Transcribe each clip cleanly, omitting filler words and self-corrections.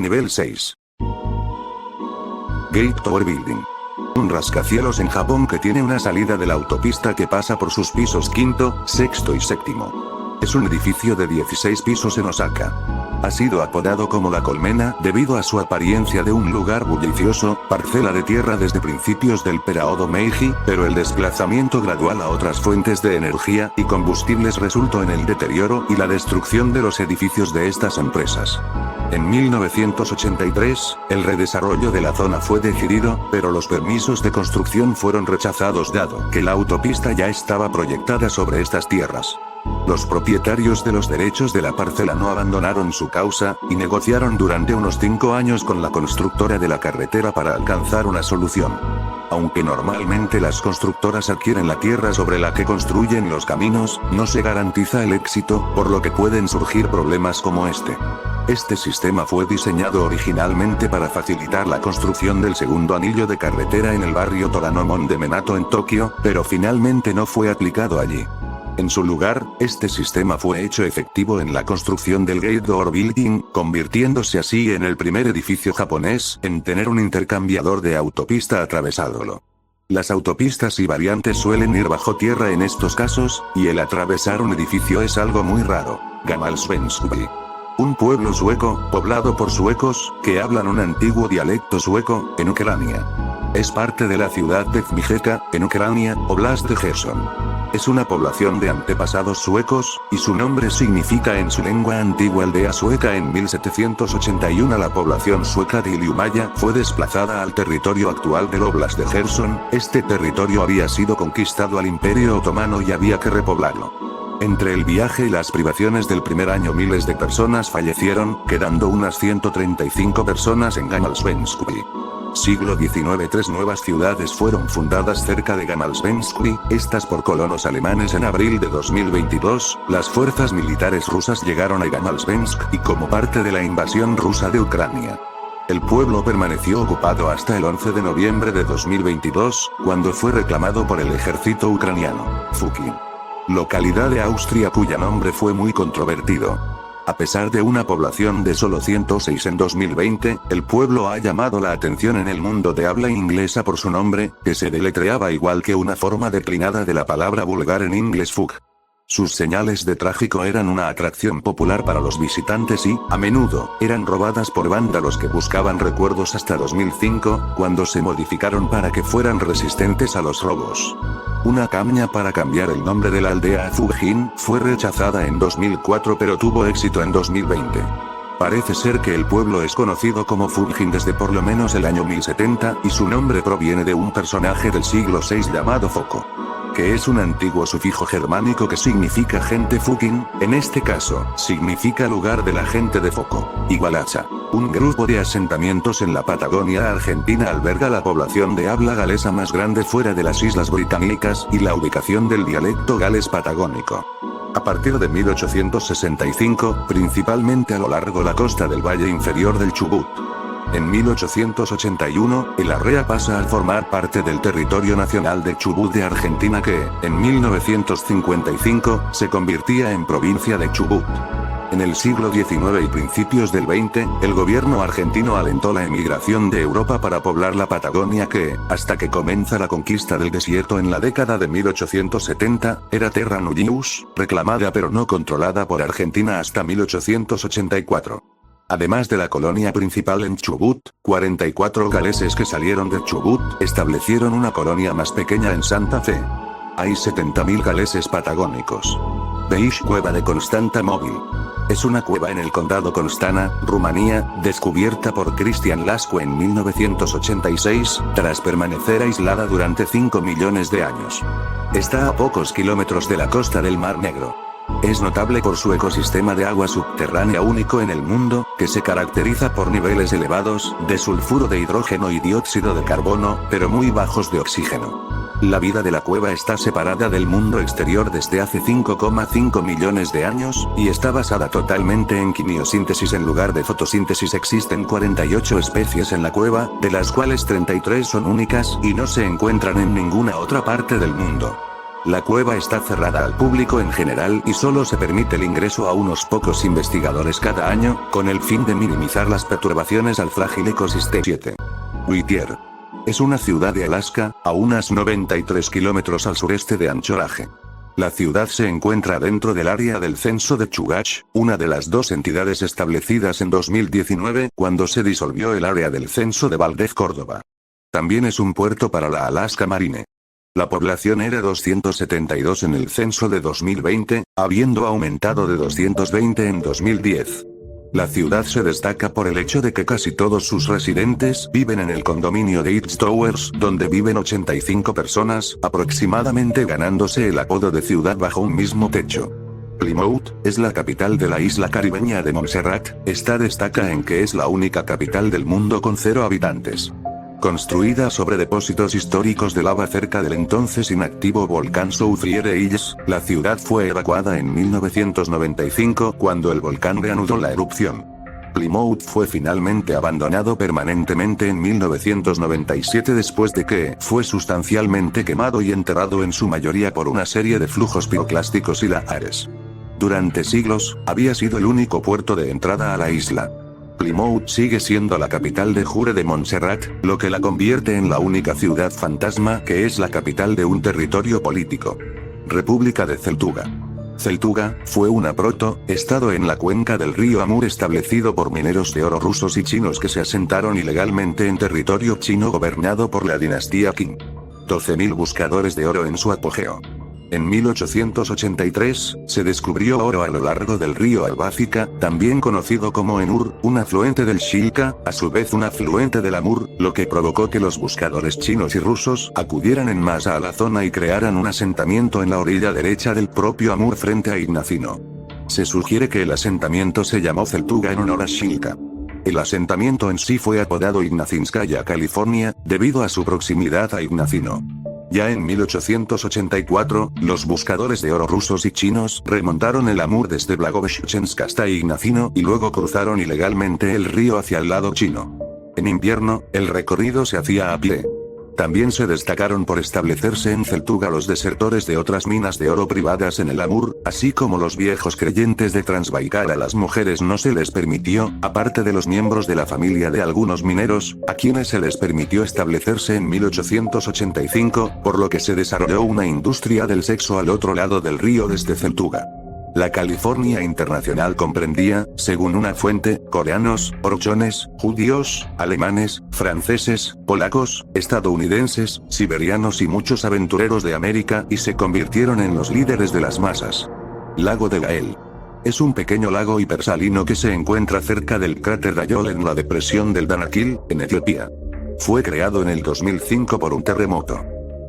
Nivel 6. Gate Tower Building. Un rascacielos en Japón que tiene una salida de la autopista que pasa por sus pisos quinto, sexto y séptimo. Es un edificio de 16 pisos en Osaka. Ha sido apodado como la colmena debido a su apariencia de un lugar bullicioso, parcela de tierra desde principios del período Meiji, pero el desplazamiento gradual a otras fuentes de energía y combustibles resultó en el deterioro y la destrucción de los edificios de estas empresas. En 1983, el redesarrollo de la zona fue decidido, pero los permisos de construcción fueron rechazados dado que la autopista ya estaba proyectada sobre estas tierras. Los propietarios de los derechos de la parcela no abandonaron su causa, y negociaron durante unos 5 años con la constructora de la carretera para alcanzar una solución. Aunque normalmente las constructoras adquieren la tierra sobre la que construyen los caminos, no se garantiza el éxito, por lo que pueden surgir problemas como este. Este sistema fue diseñado originalmente para facilitar la construcción del segundo anillo de carretera en el barrio Toranomon de Minato en Tokio, pero finalmente no fue aplicado allí. En su lugar, este sistema fue hecho efectivo en la construcción del Gate Tower Building, convirtiéndose así en el primer edificio japonés en tener un intercambiador de autopista atravesándolo. Las autopistas y variantes suelen ir bajo tierra en estos casos, y el atravesar un edificio es algo muy raro. Gammalsvenskby. Un pueblo sueco, poblado por suecos, que hablan un antiguo dialecto sueco, en Ucrania. Es parte de la ciudad de Zmijeka, en Ucrania, Oblast de Gerson. Es una población de antepasados suecos, y su nombre significa en su lengua antigua aldea sueca. En 1781 la población sueca de Iliumaya fue desplazada al territorio actual del Oblast de Gerson. Este territorio había sido conquistado al Imperio Otomano y había que repoblarlo. Entre el viaje y las privaciones del primer año miles de personas fallecieron, quedando unas 135 personas en Gammalsvenskby. Siglo XIX. 3 nuevas ciudades fueron fundadas cerca de Gammalsvenskby, estas por colonos alemanes. En abril de 2022, las fuerzas militares rusas llegaron a Gammalsvensk, y como parte de la invasión rusa de Ucrania. El pueblo permaneció ocupado hasta el 11 de noviembre de 2022, cuando fue reclamado por el ejército ucraniano. Fukin. Localidad de Austria cuyo nombre fue muy controvertido. A pesar de una población de solo 106 en 2020, el pueblo ha llamado la atención en el mundo de habla inglesa por su nombre, que se deletreaba igual que una forma declinada de la palabra vulgar en inglés Fug. Sus señales de tráfico eran una atracción popular para los visitantes y, a menudo, eran robadas por vándalos que buscaban recuerdos hasta 2005, cuando se modificaron para que fueran resistentes a los robos. Una campaña para cambiar el nombre de la aldea a Fujin fue rechazada en 2004 pero tuvo éxito en 2020. Parece ser que el pueblo es conocido como Fujin desde por lo menos el año 1070, y su nombre proviene de un personaje del siglo VI llamado Foco, que es un antiguo sufijo germánico que significa gente Fukin, en este caso, significa lugar de la gente de Foco. Igualacha. Un grupo de asentamientos en la Patagonia Argentina alberga la población de habla galesa más grande fuera de las Islas Británicas y la ubicación del dialecto gales patagónico. A partir de 1865, principalmente a lo largo de la costa del valle inferior del Chubut. En 1881, el Arrea pasa a formar parte del territorio nacional de Chubut de Argentina que, en 1955, se convertía en provincia de Chubut. En el siglo XIX y principios del XX, el gobierno argentino alentó la emigración de Europa para poblar la Patagonia que, hasta que comienza la conquista del desierto en la década de 1870, era terra nullius, reclamada pero no controlada por Argentina hasta 1884. Además de la colonia principal en Chubut, 44 galeses que salieron de Chubut establecieron una colonia más pequeña en Santa Fe. Hay 70.000 galeses patagónicos. Veis Cueva de Constanta Móvil. Es una cueva en el condado Constana, Rumanía, descubierta por Cristian Lasco en 1986, tras permanecer aislada durante 5 millones de años. Está a pocos kilómetros de la costa del Mar Negro. Es notable por su ecosistema de agua subterránea único en el mundo, que se caracteriza por niveles elevados de sulfuro de hidrógeno y dióxido de carbono, pero muy bajos de oxígeno. La vida de la cueva está separada del mundo exterior desde hace 5,5 millones de años, y está basada totalmente en quimiosíntesis en lugar de fotosíntesis. Existen 48 especies en la cueva, de las cuales 33 son únicas y no se encuentran en ninguna otra parte del mundo. La cueva está cerrada al público en general y solo se permite el ingreso a unos pocos investigadores cada año, con el fin de minimizar las perturbaciones al frágil ecosistema. 7. Whittier. Es una ciudad de Alaska, a unas 93 kilómetros al sureste de Anchorage. La ciudad se encuentra dentro del área del censo de Chugach, una de las dos entidades establecidas en 2019, cuando se disolvió el área del censo de Valdez, Córdoba. También es un puerto para la Alaska Marine. La población era 272 en el censo de 2020, habiendo aumentado de 220 en 2010. La ciudad se destaca por el hecho de que casi todos sus residentes viven en el condominio de East Towers, donde viven 85 personas, aproximadamente ganándose el apodo de ciudad bajo un mismo techo. Plymouth es la capital de la isla caribeña de Montserrat. Esta destaca en que es la única capital del mundo con 0 habitantes. Construida sobre depósitos históricos de lava cerca del entonces inactivo volcán Soufriere Illes, la ciudad fue evacuada en 1995 cuando el volcán reanudó la erupción. Plymouth fue finalmente abandonado permanentemente en 1997 después de que fue sustancialmente quemado y enterrado en su mayoría por una serie de flujos piroclásticos y lahares. Durante siglos, había sido el único puerto de entrada a la isla. Plymouth sigue siendo la capital de Jure de Montserrat, lo que la convierte en la única ciudad fantasma que es la capital de un territorio político. República de Celtuga. Celtuga fue una proto-estado en la cuenca del río Amur establecido por mineros de oro rusos y chinos que se asentaron ilegalmente en territorio chino gobernado por la dinastía Qing. 12.000 buscadores de oro en su apogeo. En 1883, se descubrió oro a lo largo del río Albáfica, también conocido como Enur, un afluente del Shilka, a su vez un afluente del Amur, lo que provocó que los buscadores chinos y rusos acudieran en masa a la zona y crearan un asentamiento en la orilla derecha del propio Amur frente a Ignacino. Se sugiere que el asentamiento se llamó Celtuga en honor a Shilka. El asentamiento en sí fue apodado Ignacinskaya, California, debido a su proximidad a Ignacino. Ya en 1884, los buscadores de oro rusos y chinos remontaron el Amur desde Blagoveshchensk hasta Ignacino y luego cruzaron ilegalmente el río hacia el lado chino. En invierno, el recorrido se hacía a pie. También se destacaron por establecerse en Celtuga los desertores de otras minas de oro privadas en el Amur, así como los viejos creyentes de Transbaikal. A las mujeres no se les permitió, aparte de los miembros de la familia de algunos mineros, a quienes se les permitió establecerse en 1885, por lo que se desarrolló una industria del sexo al otro lado del río desde Celtuga. La California internacional comprendía, según una fuente, coreanos, orochones, judíos, alemanes, franceses, polacos, estadounidenses, siberianos y muchos aventureros de América y se convirtieron en los líderes de las masas. Lago de Gael. Es un pequeño lago hipersalino que se encuentra cerca del cráter Dayol en la depresión del Danakil, en Etiopía. Fue creado en el 2005 por un terremoto.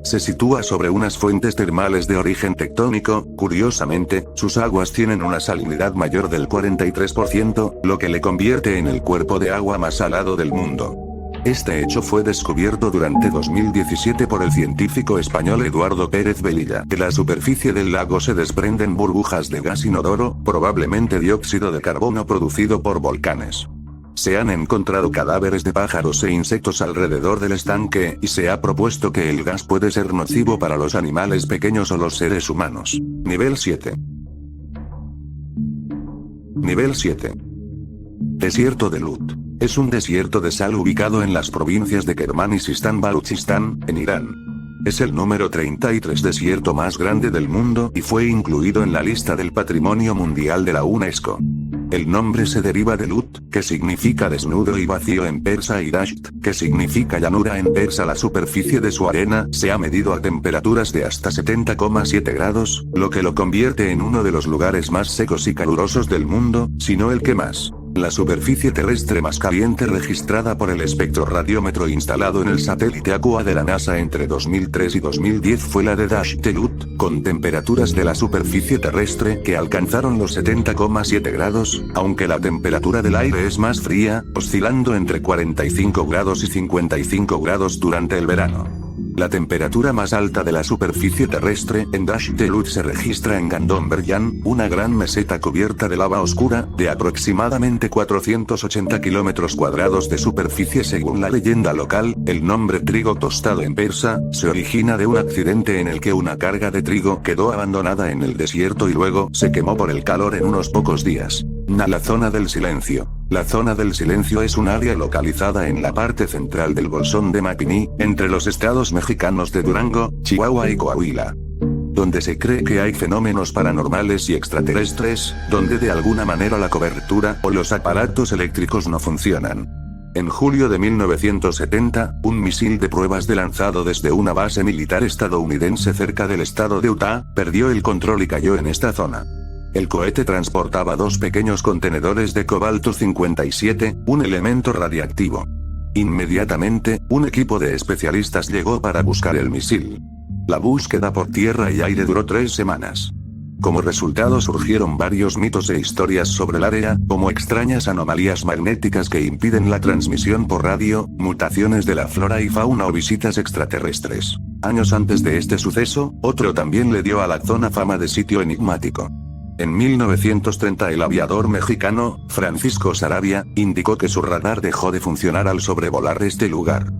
Se sitúa sobre unas fuentes termales de origen tectónico. Curiosamente, sus aguas tienen una salinidad mayor del 43%, lo que le convierte en el cuerpo de agua más salado del mundo. Este hecho fue descubierto durante 2017 por el científico español Eduardo Pérez Velilla. De la superficie del lago se desprenden burbujas de gas inodoro, probablemente dióxido de carbono producido por volcanes. Se han encontrado cadáveres de pájaros e insectos alrededor del estanque, y se ha propuesto que el gas puede ser nocivo para los animales pequeños o los seres humanos. Nivel 7. Nivel 7. Desierto de Lut. Es un desierto de sal ubicado en las provincias de Kermán y Sistán-Baluchistán, en Irán. Es el número 33 desierto más grande del mundo y fue incluido en la lista del Patrimonio Mundial de la UNESCO. El nombre se deriva de Lut, que significa desnudo y vacío en persa, y Dasht, que significa llanura en persa. La superficie de su arena se ha medido a temperaturas de hasta 70,7 grados, lo que lo convierte en uno de los lugares más secos y calurosos del mundo, si no el que más. La superficie terrestre más caliente registrada por el espectroradiómetro instalado en el satélite Aqua de la NASA entre 2003 y 2010 fue la de Dasht Lut, con temperaturas de la superficie terrestre que alcanzaron los 70,7 grados, aunque la temperatura del aire es más fría, oscilando entre 45 grados y 55 grados durante el verano. La temperatura más alta de la superficie terrestre en Dash de Luz se registra en Gandonberyan, una gran meseta cubierta de lava oscura, de aproximadamente 480 kilómetros cuadrados de superficie. Según la leyenda local, el nombre trigo tostado en persa, se origina de un accidente en el que una carga de trigo quedó abandonada en el desierto y luego se quemó por el calor en unos pocos días. La zona del silencio. La zona del silencio es un área localizada en la parte central del bolsón de Mapimí, entre los estados mexicanos de Durango, Chihuahua y Coahuila, donde se cree que hay fenómenos paranormales y extraterrestres, donde de alguna manera la cobertura o los aparatos eléctricos no funcionan. En julio de 1970, un misil de pruebas de lanzado desde una base militar estadounidense cerca del estado de Utah, perdió el control y cayó en esta zona. El cohete transportaba 2 pequeños contenedores de cobalto 57, un elemento radiactivo. Inmediatamente, un equipo de especialistas llegó para buscar el misil. La búsqueda por tierra y aire duró 3 semanas. Como resultado surgieron varios mitos e historias sobre el área, como extrañas anomalías magnéticas que impiden la transmisión por radio, mutaciones de la flora y fauna o visitas extraterrestres. Años antes de este suceso, otro también le dio a la zona fama de sitio enigmático. En 1930 el aviador mexicano, Francisco Saravia, indicó que su radar dejó de funcionar al sobrevolar este lugar.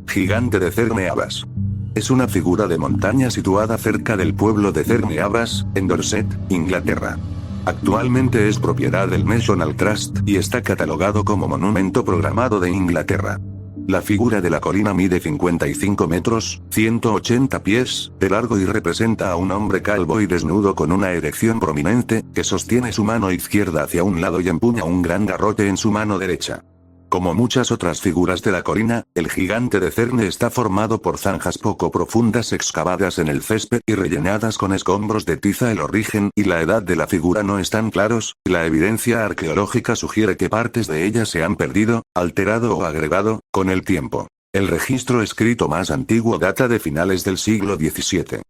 Gigante de Cerne Abbas. Es una figura de montaña situada cerca del pueblo de Cerne Abbas, en Dorset, Inglaterra. Actualmente es propiedad del National Trust y está catalogado como monumento programado de Inglaterra. La figura de la colina mide 55 metros, 180 pies, de largo y representa a un hombre calvo y desnudo con una erección prominente, que sostiene su mano izquierda hacia un lado y empuña un gran garrote en su mano derecha. Como muchas otras figuras de la colina, el gigante de Cerne está formado por zanjas poco profundas excavadas en el césped y rellenadas con escombros de tiza. El origen y la edad de la figura no están claros, y la evidencia arqueológica sugiere que partes de ella se han perdido, alterado o agregado, con el tiempo. El registro escrito más antiguo data de finales del siglo XVII.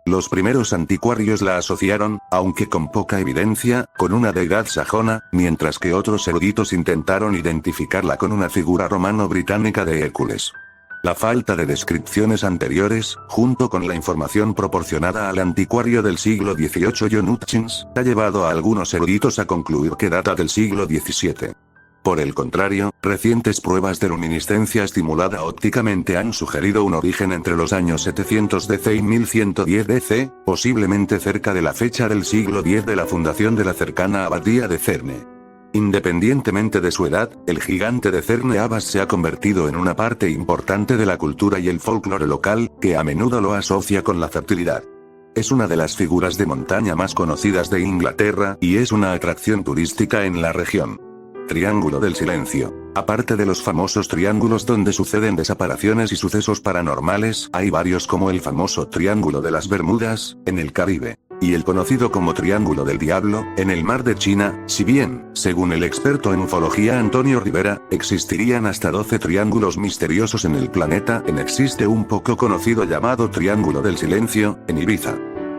Los primeros anticuarios la asociaron, aunque con poca evidencia, con una deidad sajona, mientras que otros eruditos intentaron identificarla con una figura romano-británica de Hércules. La falta de descripciones anteriores, junto con la información proporcionada al anticuario del siglo XVIII John Hutchins, ha llevado a algunos eruditos a concluir que data del siglo XVII. Por el contrario, recientes pruebas de luminiscencia estimulada ópticamente han sugerido un origen entre los años 700 DC y 1110 DC, posiblemente cerca de la fecha del siglo X de la fundación de la cercana abadía de Cerne. Independientemente de su edad, el gigante de Cerne Abbas se ha convertido en una parte importante de la cultura y el folclore local, que a menudo lo asocia con la fertilidad. Es una de las figuras de montaña más conocidas de Inglaterra, y es una atracción turística en la región. Triángulo del Silencio. Aparte de los famosos triángulos donde suceden desapariciones y sucesos paranormales, hay varios como el famoso Triángulo de las Bermudas, en el Caribe, y el conocido como Triángulo del Diablo, en el Mar de China. Si bien, según el experto en ufología Antonio Rivera, existirían hasta 12 triángulos misteriosos en el planeta, existe un poco conocido llamado Triángulo del Silencio, en Ibiza.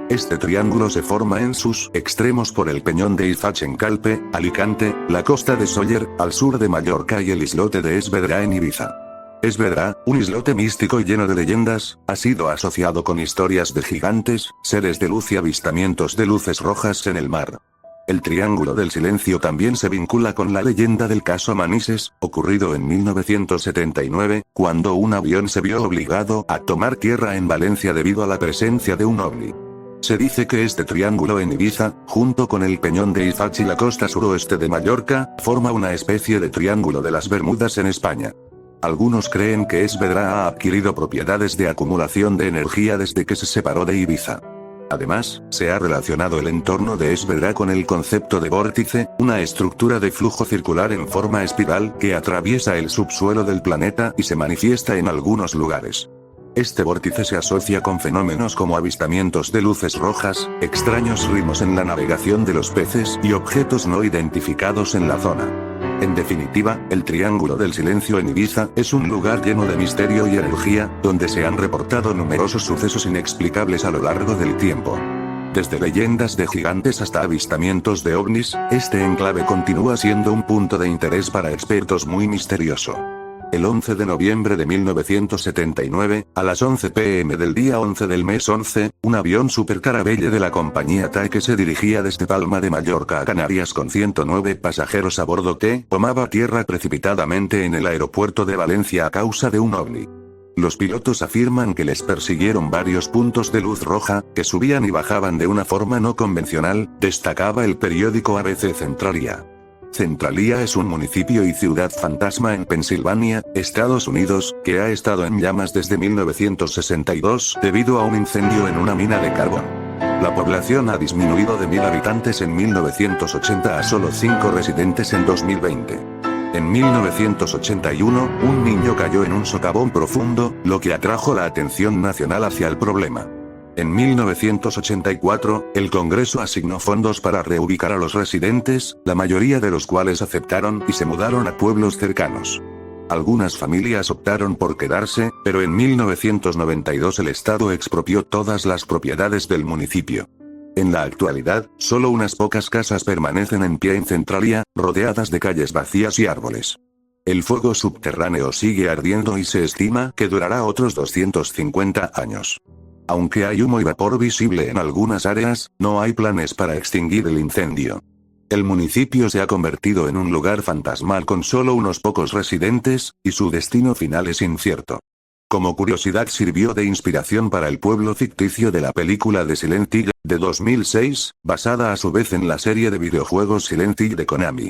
Este triángulo se forma en sus extremos por el peñón de Izachencalpe, Alicante, la costa de Sóller, al sur de Mallorca y el islote de Esvedra en Ibiza. Esvedra, un islote místico y lleno de leyendas, ha sido asociado con historias de gigantes, seres de luz y avistamientos de luces rojas en el mar. El Triángulo del Silencio también se vincula con la leyenda del caso Manises, ocurrido en 1979, cuando un avión se vio obligado a tomar tierra en Valencia debido a la presencia de un ovni. Se dice que este triángulo en Ibiza, junto con el peñón de Ifach y la costa suroeste de Mallorca, forma una especie de Triángulo de las Bermudas en España. Algunos creen que Esvedra ha adquirido propiedades de acumulación de energía desde que se separó de Ibiza. Además, se ha relacionado el entorno de Esvedra con el concepto de vórtice, una estructura de flujo circular en forma espiral que atraviesa el subsuelo del planeta y se manifiesta en algunos lugares. Este vórtice se asocia con fenómenos como avistamientos de luces rojas, extraños ritmos en la navegación de los peces y objetos no identificados en la zona. En definitiva, el Triángulo del Silencio en Ibiza es un lugar lleno de misterio y energía, donde se han reportado numerosos sucesos inexplicables a lo largo del tiempo. Desde leyendas de gigantes hasta avistamientos de ovnis, este enclave continúa siendo un punto de interés para expertos muy misterioso. El 11 de noviembre de 1979, a las 11 p.m. del día 11 del mes 11, un avión Supercaravelle de la compañía TAE que se dirigía desde Palma de Mallorca a Canarias con 109 pasajeros a bordo tomaba tierra precipitadamente en el aeropuerto de Valencia a causa de un ovni. Los pilotos afirman que les persiguieron varios puntos de luz roja, que subían y bajaban de una forma no convencional, destacaba el periódico ABC Centralia. Centralia es un municipio y ciudad fantasma en Pensilvania, Estados Unidos, que ha estado en llamas desde 1962 debido a un incendio en una mina de carbón. La población ha disminuido de 1000 habitantes en 1980 a solo 5 residentes en 2020. En 1981, un niño cayó en un socavón profundo, lo que atrajo la atención nacional hacia el problema. En 1984, el Congreso asignó fondos para reubicar a los residentes, la mayoría de los cuales aceptaron y se mudaron a pueblos cercanos. Algunas familias optaron por quedarse, pero en 1992 el Estado expropió todas las propiedades del municipio. En la actualidad, solo unas pocas casas permanecen en pie en Centralia, rodeadas de calles vacías y árboles. El fuego subterráneo sigue ardiendo y se estima que durará otros 250 años. Aunque hay humo y vapor visible en algunas áreas, no hay planes para extinguir el incendio. El municipio se ha convertido en un lugar fantasmal con solo unos pocos residentes, y su destino final es incierto. Como curiosidad sirvió de inspiración para el pueblo ficticio de la película de Silent Hill, de 2006, basada a su vez en la serie de videojuegos Silent Hill de Konami.